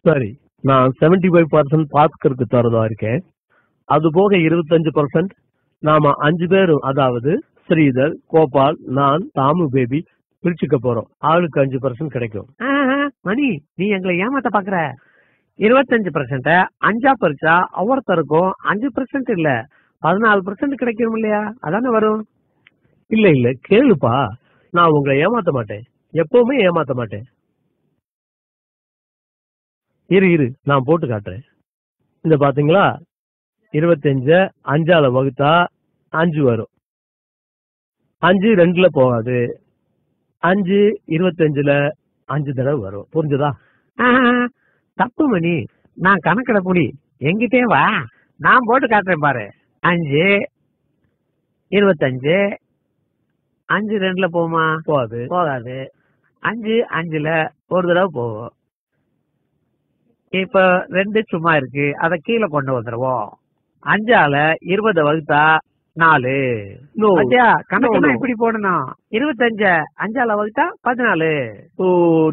சரி, நான் 75% பாஸ்கருக்கு தரதா இருக்கேன். அது போக 25% நாம 5 பேரும், அதாவது ஸ்ரீதர், கோபால், நான், தாமு பேபி பிரிச்சுக்க போறோம். ஆளுக்கு 5% கிடைக்கும். மணி, நீ எங்களை ஏமாத்த பாக்குற. 25% 5ஆ பறிச்சா ஒவ்வொருத்தருக்கும் 5% இல்ல 14% கிடைக்கும் இல்லையா? அதானே வரும். இல்ல இல்ல, கேளுப்பா, நான் உங்களை ஏமாத்த மாட்டேன், எப்பவுமே ஏமாத்த மாட்டேன். இரு நான் போட்டு காட்டுறேன். இந்த பாத்தீங்களா, 25 5ஆல வகுத்தா 5 வரும். 5 2ல போகாது. 5 25ல 5 தடவை வரும். புரிஞ்சுதா? தப்பு மணி, நான் கணக்கிட புடி, எங்கிட்டே வா, நான் போட்டு காட்டுறேன் பாரு. 5 25 5 2ல போகுமா? போகாது. 5 5ல ஒரு தடவை போகும். இப்ப 2 சும்மா இருக்கு, அத கீழே கொண்டு வந்துருவோம். 5ஆல 20 வகுத்தா 4. கணக்கு இப்படி போடணும். 25 5ஆல வகுத்தா 14. ஓ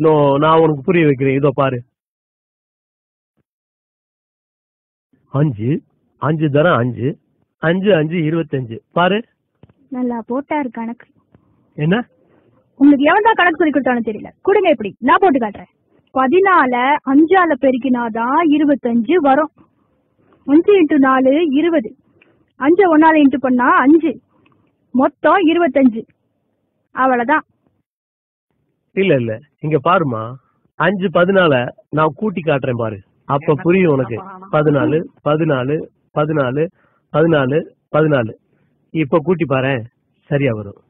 நோ, நான் உனக்கு புரிய வைக்கிறேன். இதோ பாரு, 5 5 தரம் 5 5 5 25. பாரு, நல்லா போட்டாரு கணக்கு. என்ன உங்களுக்கு எவன் தான் கணக்கு சொல்லி கொடுத்தானு தெரியல. கொடுங்க, எப்படி நான் போட்டு காட்டுறேன். 14 5ஆல பெருக்கினாதான் 25 வரும். 5 × 4 20. 5 1ஆல இன்ட்டு பண்ணா 5, மொத்தம் 25. அவ்வளவுதான். இல்ல இல்ல, இங்க பாருமா, 5 14 நான் கூட்டி காட்டுறேன் பாரு, அப்ப புரியும் உனக்கு. 14 14 14 14 14. இப்ப கூட்டி பாரு, சரியா வரும்.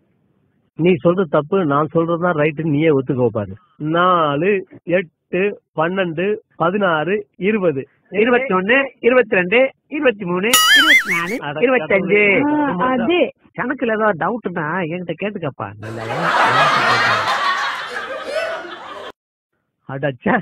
நீ சொல்றது தப்பு, நான் சொல்றதுதான் ரைட்டு, நீயே ஒத்துக்கோ பாரு. 4 8 12 16 20 21 22 23 24 25. அது கணக்குல ஏதோ டவுட்னா என்கிட்ட கேட்டுக்கப்பா. அடச்சா,